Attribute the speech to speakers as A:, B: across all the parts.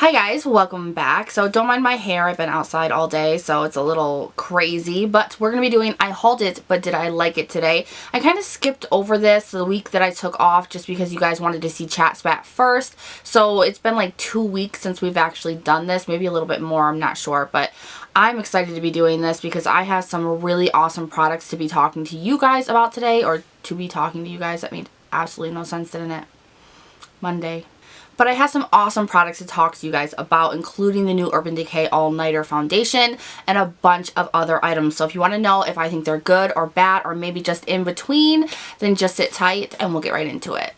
A: Hi guys, welcome back. So don't mind my hair, I've been outside all day so it's a little crazy, but we're going to be doing I hauled it but did I like it today. I kind of skipped over this the week that I took off just because you guys wanted to see Chat Spat first. So it's been like 2 weeks since we've actually done this, maybe a little bit more, I'm not sure, but I'm excited to be doing this because I have some really awesome products to be talking to you guys about today, or to be talking to you guys. That made absolutely no sense, didn't it? Monday. But I have some awesome products to talk to you guys about, including the new Urban Decay All Nighter Foundation and a bunch of other items. So if you want to know if I think they're good or bad or maybe just in between, then just sit tight and we'll get right into it.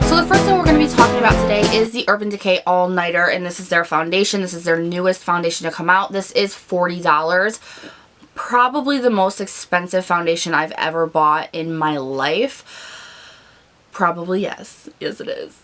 A: So the first thing we're going to be talking about today is the Urban Decay All Nighter, and this is their foundation. This is their newest foundation to come out. This is $40. Probably the most expensive foundation I've ever bought in my life. Probably yes. Yes, it is.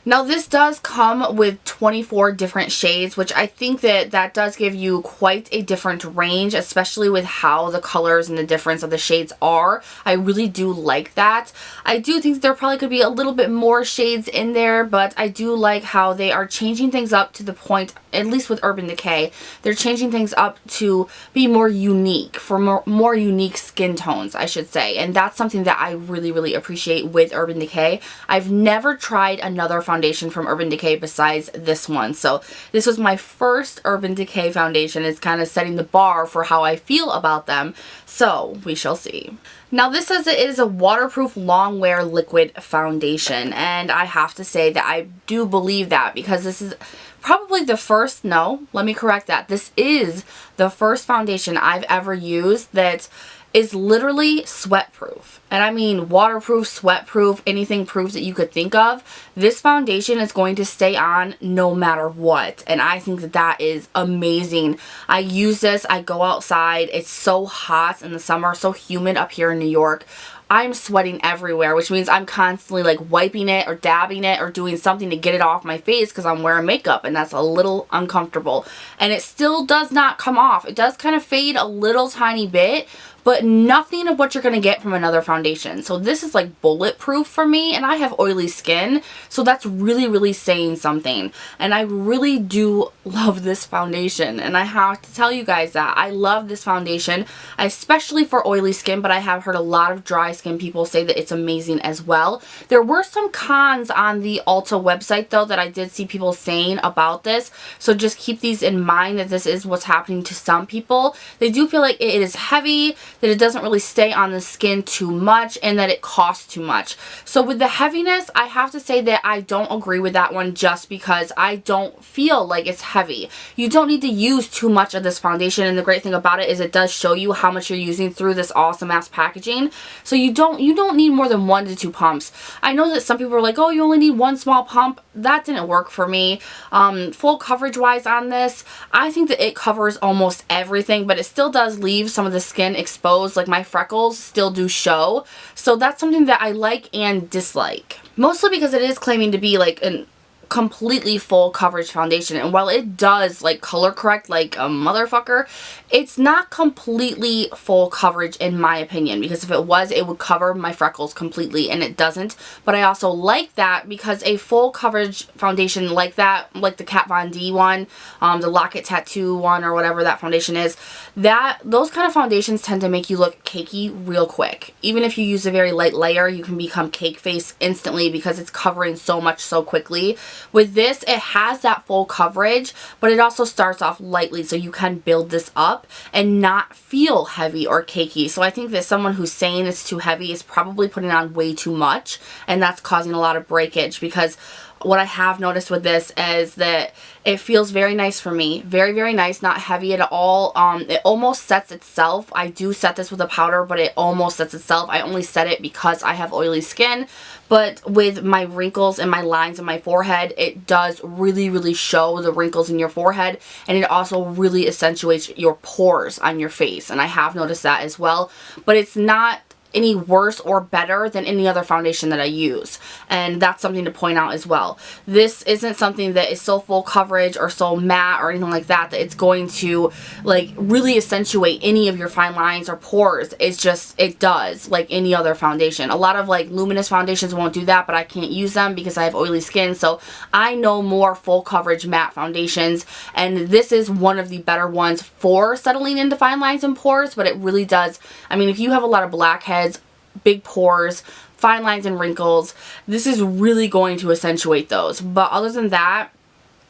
A: Now this does come with 24 different shades, which I think that does give you quite a different range, especially with how the colors and the difference of the shades are. I really do like that. I do think there probably could be a little bit more shades in there, but I do like how they are changing things up to the point, at least with Urban Decay, they're changing things up to be more unique, for more unique skin tones, I should say. And that's something that I really appreciate with Urban Decay. I've never tried another foundation from Urban Decay besides this one. So this was my first Urban Decay foundation. It's kind of setting the bar for how I feel about them. So we shall see. Now this says it is a waterproof long wear liquid foundation, and I have to say that I do believe that because this is probably the first, no, let me correct that. This is the first foundation I've ever used that is literally sweat proof. And I mean waterproof, sweat proof, anything proof that you could think of. This foundation is going to stay on no matter what. And I think that that is amazing. I use this, I go outside. It's so hot in the summer, so humid up here in New York. I'm sweating everywhere, which means I'm constantly like wiping it or dabbing it or doing something to get it off my face because I'm wearing makeup, and that's a little uncomfortable. And it still does not come off. It does kind of fade a little tiny bit, but nothing of what you're going to get from another foundation. So this is like bulletproof for me, and I have oily skin, so that's really saying something. And I really do love this foundation, and I have to tell you guys that I love this foundation, especially for oily skin, but I have heard a lot of dry skin people say that it's amazing as well. There were some cons on the Ulta website though that I did see people saying about this, so just keep these in mind that this is what's happening to some people. They do feel like it is heavy, that it doesn't really stay on the skin too much, and that it costs too much. So with the heaviness, I have to say that I don't agree with that one just because I don't feel like it's heavy. You don't need to use too much of this foundation, and the great thing about it is it does show you how much you're using through this awesome ass packaging. So you don't need more than 1 to 2 pumps. I know that some people are like, oh, you only need 1 small pump. That didn't work for me. Full coverage wise on this, I think that it covers almost everything, but it still does leave some of the skin exposed. Like my freckles still do show. So that's something that I like and dislike. Mostly because it is claiming to be like an completely full coverage foundation, and while it does like color correct like a motherfucker, it's not completely full coverage in my opinion, because if it was, it would cover my freckles completely, and it doesn't. But I also like that because a full coverage foundation like that, like the Kat Von D one, the Locket Tattoo one, or whatever that foundation is, those kind of foundations tend to make you look cakey real quick. Even if you use a very light layer, you can become cake face instantly because it's covering so much so quickly. With this, it has that full coverage, but it also starts off lightly, so you can build this up and not feel heavy or cakey. So I think that someone who's saying it's too heavy is probably putting on way too much, and that's causing a lot of breakage, because what I have noticed with this is that it feels very nice for me. Very nice, not heavy at all. It almost sets itself. I do set this with a powder, but it almost sets itself. I only set it because I have oily skin. But with my wrinkles and my lines on my forehead, it does really show the wrinkles in your forehead, and it also really accentuates your pores on your face. And I have noticed that as well. But it's not any worse or better than any other foundation that I use, and that's something to point out as well. This isn't something that is so full coverage or so matte or anything like that that it's going to like really accentuate any of your fine lines or pores. It's just, it does like any other foundation. A lot of like luminous foundations won't do that, but I can't use them because I have oily skin, so I know more full coverage matte foundations, and this is one of the better ones for settling into fine lines and pores. But it really does, I mean, if you have a lot of blackheads, big pores, fine lines and wrinkles, this is really going to accentuate those. But other than that,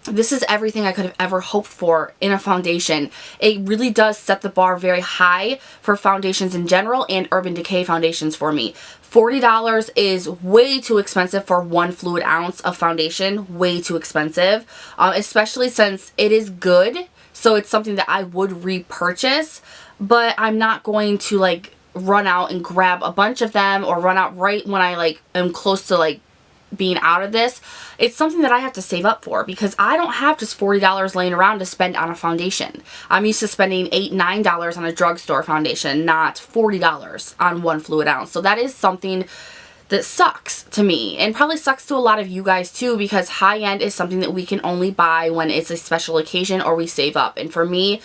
A: this is everything I could have ever hoped for in a foundation. It really does set the bar very high for foundations in general and Urban Decay foundations for me. $40 is way too expensive for 1 fluid ounce of foundation. Way too expensive, especially since it is good. So it's something that I would repurchase, but I'm not going to like run out and grab a bunch of them or run out right when I like am close to like being out of this. It's something that I have to save up for because I don't have just $40 laying around to spend on a foundation. I'm used to spending $8, $9 on a drugstore foundation, not $40 on 1 fluid ounce. So that is something that sucks to me, and probably sucks to a lot of you guys too, because high end is something that we can only buy when it's a special occasion or we save up. And for me,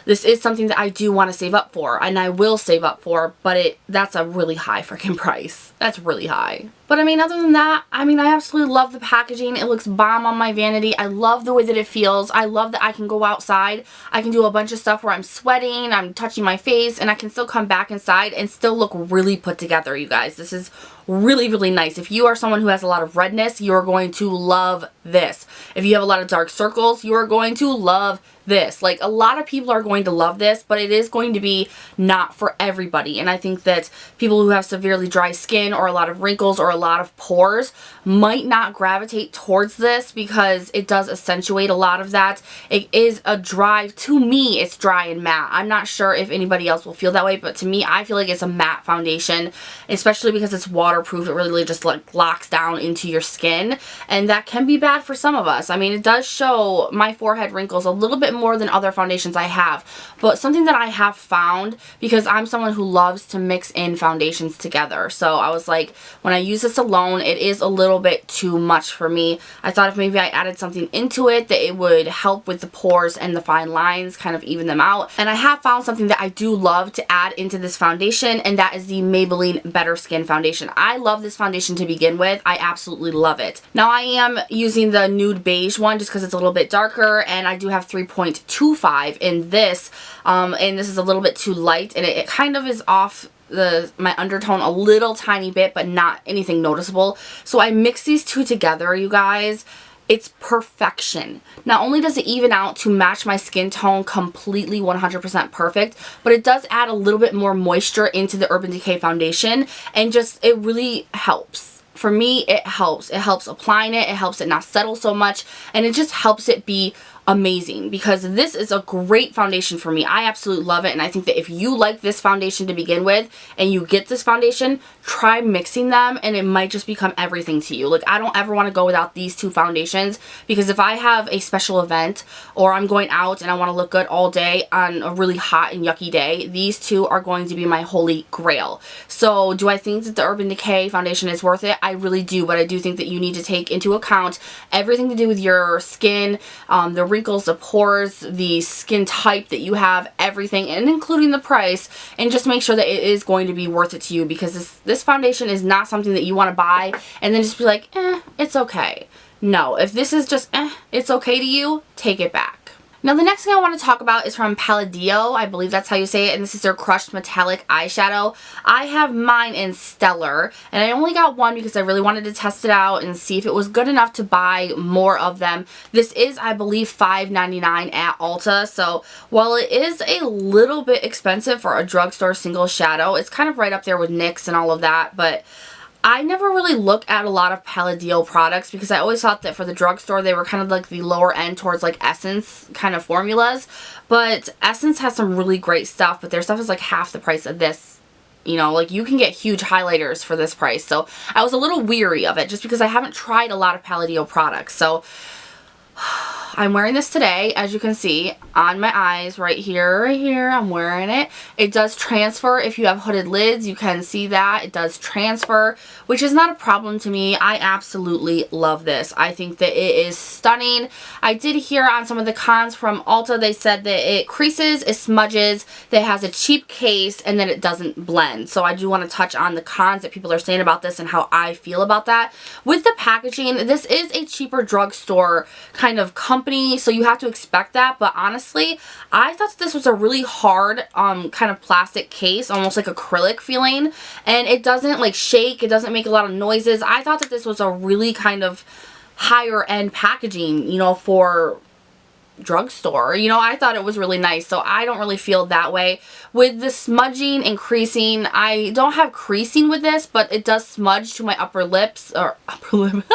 A: this is something that I do want to save up for, and I will save up for, but that's a really high freaking price. That's really high. But I mean, other than that, I mean, I absolutely love the packaging. It looks bomb on my vanity. I love the way that it feels. I love that I can go outside. I can do a bunch of stuff where I'm sweating, I'm touching my face, and I can still come back inside and still look really put together, you guys. This is really, really nice. If you are someone who has a lot of redness, you're going to love this. If you have a lot of dark circles, you're going to love this. Like, a lot of people are going to love this, but it is going to be not for everybody. And I think that people who have severely dry skin or a lot of wrinkles or a lot of pores might not gravitate towards this because it does accentuate a lot of that. It is a dry, to me, it's dry and matte. I'm not sure if anybody else will feel that way, but to me, I feel like it's a matte foundation, especially because it's waterproof. It really just like locks down into your skin, and that can be bad for some of us. I mean, it does show my forehead wrinkles a little bit more than other foundations I have, but something that I have found, because I'm someone who loves to mix in foundations together, so I was like, when I use this alone, it is a little bit too much for me. I thought if maybe I added something into it that it would help with the pores and the fine lines, kind of even them out. And I have found something that I do love to add into this foundation, and that is the Maybelline Better Skin Foundation. I love this foundation to begin with. I absolutely love it. Now, I am using the nude beige one just because it's a little bit darker, and I do have 3.25 in this, and this is a little bit too light, and it kind of is off my undertone a little tiny bit, but not anything noticeable. So I mix these two together, you guys. It's perfection. Not only does it even out to match my skin tone completely 100% perfect, but it does add a little bit more moisture into the Urban Decay foundation, and just, it really helps. For me, it helps. It helps applying it. It helps it not settle so much, and it just helps it be amazing, because this is a great foundation for me. I absolutely love it, and I think that if you like this foundation to begin with and you get this foundation, try mixing them and it might just become everything to you. Like, I don't ever want to go without these two foundations, because if I have a special event or I'm going out and I want to look good all day on a really hot and yucky day, these two are going to be my holy grail. So do I think that the Urban Decay foundation is worth it? I really do, but I do think that you need to take into account everything to do with your skin, the wrinkles, the pores, the skin type that you have, everything, and including the price, and just make sure that it is going to be worth it to you, because this foundation is not something that you want to buy and then just be like, it's okay. No, if this is just, it's okay to you, take it back. Now, the next thing I want to talk about is from Padio. I believe that's how you say it, and this is their Crushed Metallic Eyeshadow. I have mine in Stellar, and I only got one because I really wanted to test it out and see if it was good enough to buy more of them. This is, I believe, $5.99 at Ulta, so while it is a little bit expensive for a drugstore single shadow, it's kind of right up there with NYX and all of that, but I never really look at a lot of Padio products because I always thought that for the drugstore they were kind of like the lower end towards like Essence kind of formulas. But Essence has some really great stuff, but their stuff is like half the price of this. You know, like you can get huge highlighters for this price. So I was a little weary of it just because I haven't tried a lot of Padio products. So I'm wearing this today, as you can see, on my eyes right here, I'm wearing it. It does transfer if you have hooded lids. You can see that. It does transfer, which is not a problem to me. I absolutely love this. I think that it is stunning. I did hear on some of the cons from Ulta, they said that it creases, it smudges, that it has a cheap case, and that it doesn't blend. So I do want to touch on the cons that people are saying about this and how I feel about that. With the packaging, this is a cheaper drugstore kind of company, so you have to expect that, but honestly, I thought this was a really hard kind of plastic case, almost like acrylic feeling, and it doesn't like shake, it doesn't make a lot of noises. I thought that this was a really kind of higher end packaging, you know, for drugstore. You know, I thought it was really nice, so I don't really feel that way. With the smudging and creasing, I don't have creasing with this, but it does smudge to my upper lips, or upper lip.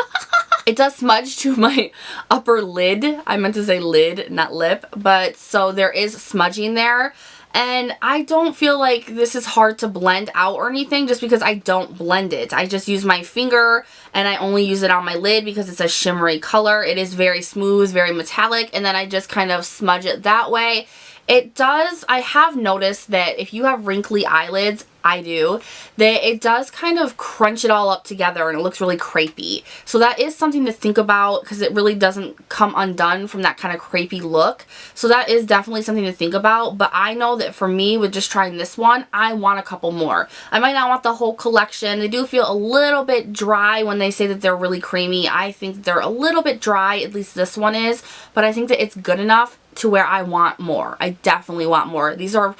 A: It does smudge to my upper lid. I meant to say lid, not lip, but so there is smudging there. And I don't feel like this is hard to blend out or anything just because I don't blend it. I just use my finger and I only use it on my lid because it's a shimmery color. It is very smooth, very metallic, and then I just kind of smudge it that way. It does, I have noticed that if you have wrinkly eyelids, I do, that it does kind of crunch it all up together and it looks really crepey. So that is something to think about because it really doesn't come undone from that kind of crepey look. So that is definitely something to think about. But I know that for me, with just trying this one, I want a couple more. I might not want the whole collection. They do feel a little bit dry when they say that they're really creamy. I think they're a little bit dry, at least this one is. But I think that it's good enough to where I want more. I definitely want more. These are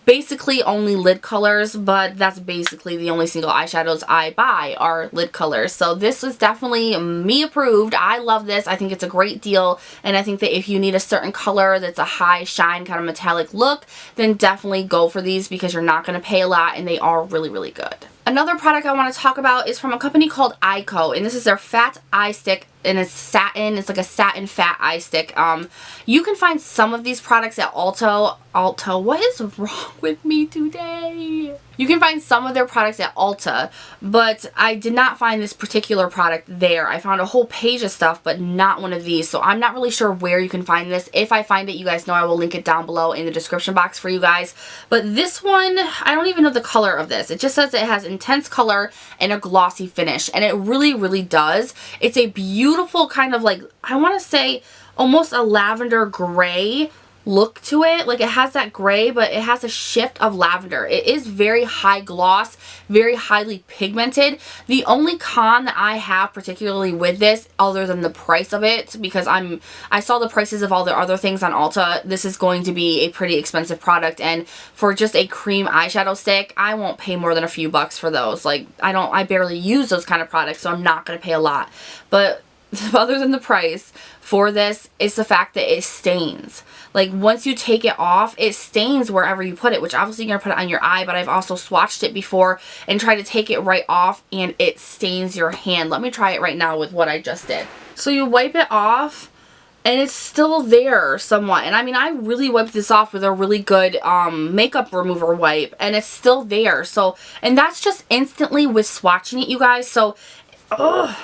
A: basically only lid colors, but that's basically the only single eyeshadows I buy are lid colors. So this is definitely me approved. I love this. I think it's a great deal, and I think that if you need a certain color that's a high shine kind of metallic look, then definitely go for these because you're not going to pay a lot and they are really, really good. Another product I want to talk about is from a company called Eyeko, and this is their fat eye stick, and it's satin. It's like a satin fat eye stick. You can find some of these products at Ulta. What is wrong with me today? You can find some of their products at Ulta, but I did not find this particular product there. I found a whole page of stuff, but not one of these, so I'm not really sure where you can find this. If I find it, you guys know I will link it down below in the description box for you guys. But this one, I don't even know the color of this. It just says it has intense color and a glossy finish, and it really, really does. It's a beautiful kind of like, I want to say almost a lavender gray look to it. Like it has that gray, but it has a shift of lavender. It is very high gloss, very highly pigmented. The only con that I have particularly with this, other than the price of it, because I saw the prices of all the other things on Ulta, this is going to be a pretty expensive product, and for just a cream eyeshadow stick, I won't pay more than a few bucks for those. Like I barely use those kind of products, so I'm not going to pay a lot. But other than the price for this, is the fact that it stains. Like once you take it off, it stains wherever you put it, which obviously you're going to put it on your eye, but I've also swatched it before and tried to take it right off and it stains your hand. Let me try it right now with what I just did. So you wipe it off and it's still there somewhat. And I mean, I really wiped this off with a really good makeup remover wipe and it's still there. So, and that's just instantly with swatching it, you guys. So, ugh.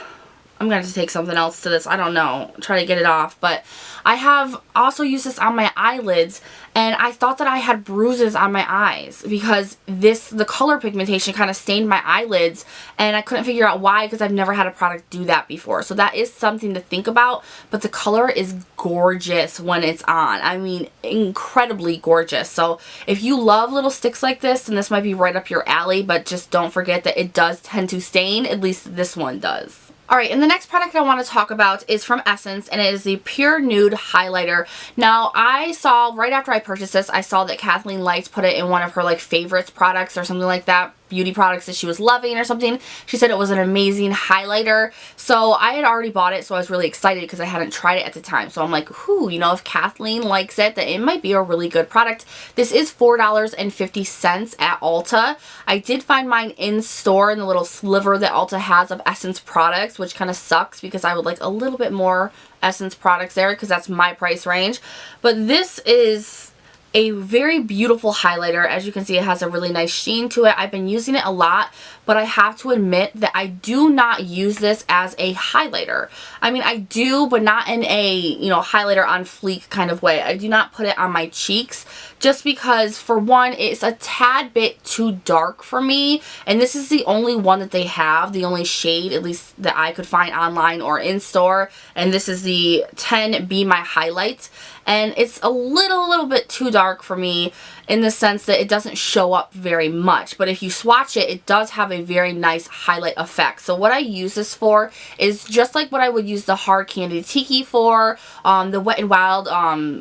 A: I'm going to have to take something else to this. I don't know. Try to get it off. But I have also used this on my eyelids. And I thought that I had bruises on my eyes. Because the color pigmentation kind of stained my eyelids. And I couldn't figure out why. Because I've never had a product do that before. So that is something to think about. But the color is gorgeous when it's on. I mean, incredibly gorgeous. So if you love little sticks like this, then this might be right up your alley. But just don't forget that it does tend to stain. At least this one does. Alright, and the next product I want to talk about is from Essence, and it is the Pure Nude Highlighter. Now, I saw, right after I purchased this, I saw that Kathleen Lights put it in one of her, like, favorites products or something like that. Beauty products that she was loving or something. She said it was an amazing highlighter. So I had already bought it, so I was really excited because I hadn't tried it at the time. So I'm like, whew, you know, if Kathleen likes it, then it might be a really good product. This is $4.50 at Ulta. I did find mine in store in the little sliver that Ulta has of Essence products, which kind of sucks because I would like a little bit more Essence products there because that's my price range. But this is a very beautiful highlighter. As you can see, it has a really nice sheen to it. I've been using it a lot, but I have to admit that I do not use this as a highlighter. I mean, I do, but not in a, you know, highlighter on fleek kind of way. I do not put it on my cheeks just because, for one, it's a tad bit too dark for me, and this is the only one that they have, the only shade, at least that I could find online or in store, and this is the 10 Be My Highlight. And it's a little bit too dark for me in the sense that it doesn't show up very much. But if you swatch it, it does have a very nice highlight effect. So what I use this for is just like what I would use the Hard Candy Tiki for, the Wet n Wild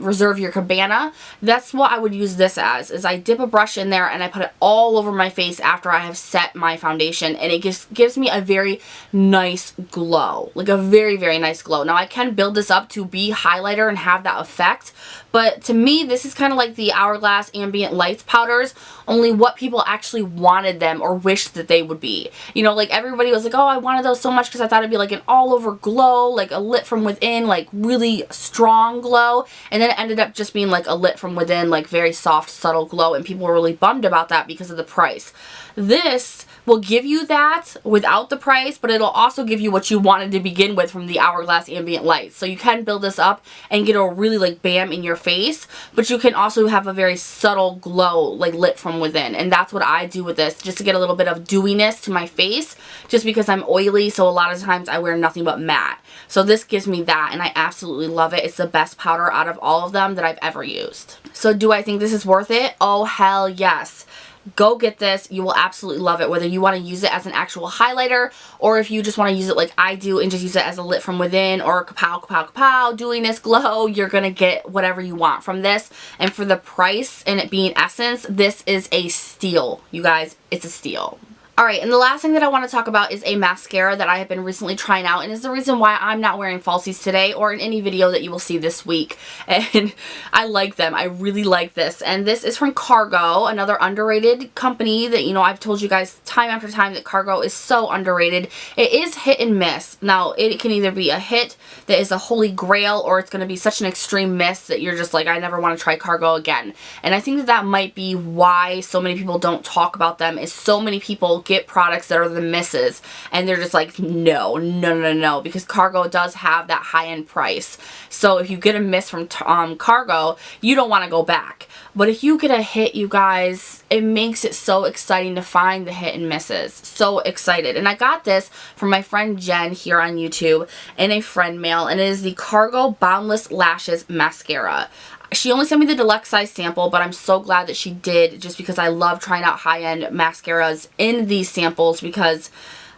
A: Reserve Your Cabana. That's what I would use this as, is I dip a brush in there and I put it all over my face after I have set my foundation. And it gives me a very nice glow. Like a very nice glow. Now I can build this up to be highlighter and have that effect. But to me, this is kind of like the Hourglass Ambient Lights powders, only what people actually wanted them or wished that they would be. You know, like everybody was like, oh, I wanted those so much because I thought it'd be like an all-over glow, like a lit from within, like really strong glow. And then it ended up just being like a lit from within, like very soft, subtle glow. And people were really bummed about that because of the price. This will give you that without the price, but it'll also give you what you wanted to begin with from the Hourglass Ambient Lights. So you can build this up and get a really like bam in your face, but you can also have a very subtle glow, like lit from within. And that's what I do with this, just to get a little bit of dewiness to my face, just because I'm oily, so a lot of times I wear nothing but matte. So this gives me that, and I absolutely love it. It's the best powder out of all of them that I've ever used. So do I think this is worth it? Oh, hell yes. Go get this. You will absolutely love it, whether you want to use it as an actual highlighter or if you just want to use it like I do and just use it as a lit from within or kapow, kapow, kapow, doing this glow. You're going to get whatever you want from this. And for the price and it being Essence, this is a steal. You guys, it's a steal. Alright, and the last thing that I want to talk about is a mascara that I have been recently trying out, and is the reason why I'm not wearing falsies today or in any video that you will see this week. And I like them. I really like this. And this is from Cargo, another underrated company that, you know, I've told you guys time after time that Cargo is so underrated. It is hit and miss. Now, it can either be a hit that is a holy grail, or it's going to be such an extreme miss that you're just like, I never want to try Cargo again. And I think that that might be why so many people don't talk about them, is so many people get products that are the misses and they're just like, no, because Cargo does have that high-end price. So if you get a miss from Cargo, you don't want to go back. But if you get a hit, you guys, it makes it so exciting to find the hit and misses. So excited. And I got this from my friend Jen here on YouTube in a friend mail, and it is the Cargo Boundless Lashes Mascara. She only sent me the deluxe size sample, but I'm so glad that she did, just because I love trying out high-end mascaras in these samples, because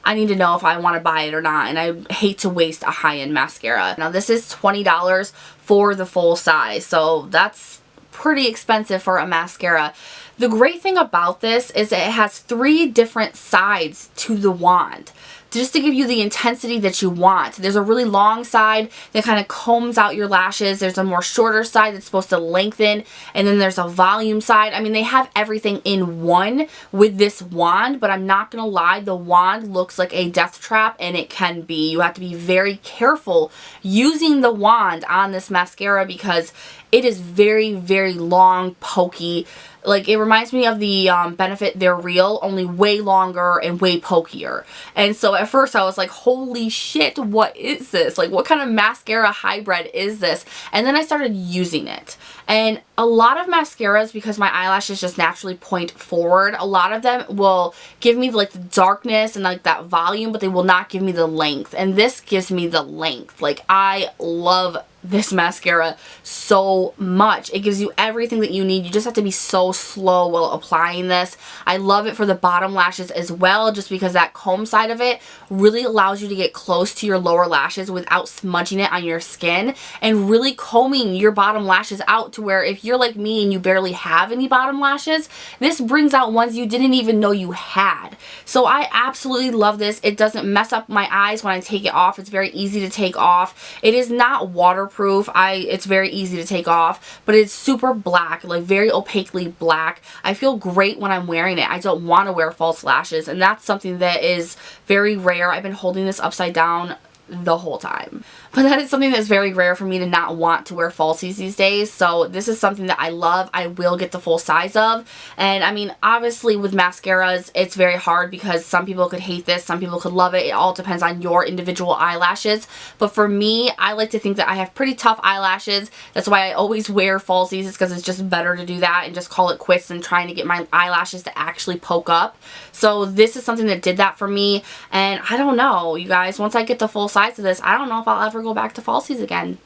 A: I need to know if I want to buy it or not, and I hate to waste a high-end mascara. Now this is $20 for the full size, so that's pretty expensive for a mascara. The great thing about this is that it has 3 different sides to the wand, just to give you the intensity that you want. There's a really long side that kind of combs out your lashes. There's a more shorter side that's supposed to lengthen. And then there's a volume side. I mean, they have everything in one with this wand, but I'm not going to lie, the wand looks like a death trap, and it can be. You have to be very careful using the wand on this mascara because it is very long, pokey. Like, it reminds me of the Benefit They're Real, only way longer and way pokier. And so at first I was like, holy shit, what is this? Like, what kind of mascara hybrid is this? And then I started using it. And a lot of mascaras, because my eyelashes just naturally point forward, a lot of them will give me like the darkness and like that volume, but they will not give me the length. And this gives me the length. Like, I love this mascara so much. It gives you everything that you need. You just have to be so slow while applying this. I love it for the bottom lashes as well, just because that comb side of it really allows you to get close to your lower lashes without smudging it on your skin, and really combing your bottom lashes out to where if you're like me and you barely have any bottom lashes, this brings out ones you didn't even know you had. So I absolutely love this. It doesn't mess up my eyes when I take it off. It's very easy to take off. It is not waterproof. It's very easy to take off, but it's super black, like very opaquely black. I feel great when I'm wearing it. I don't want to wear false lashes, and that's something that is very rare. I've been holding this upside down the whole time. But that is something that's very rare for me to not want to wear falsies these days. So this is something that I love. I will get the full size of. And I mean, obviously with mascaras, it's very hard because some people could hate this, some people could love it. It all depends on your individual eyelashes. But for me, I like to think that I have pretty tough eyelashes. That's why I always wear falsies. It's because it's just better to do that and just call it quits than trying to get my eyelashes to actually poke up. So this is something that did that for me. And I don't know, you guys, once I get the full size of this, I don't know if I'll ever go back to falsies again.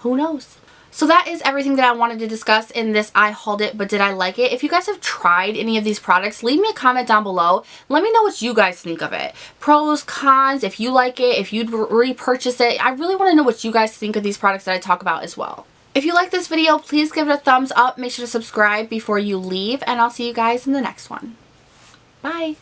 A: Who knows? So that is everything that I wanted to discuss in this I hauled it, but did I like it? If you guys have tried any of these products, leave me a comment down below. Let me know what you guys think of it. Pros, cons, if you like it, if you'd repurchase it. I really want to know what you guys think of these products that I talk about as well. If you like this video, please give it a thumbs up. Make sure to subscribe before you leave, and I'll see you guys in the next one. Bye!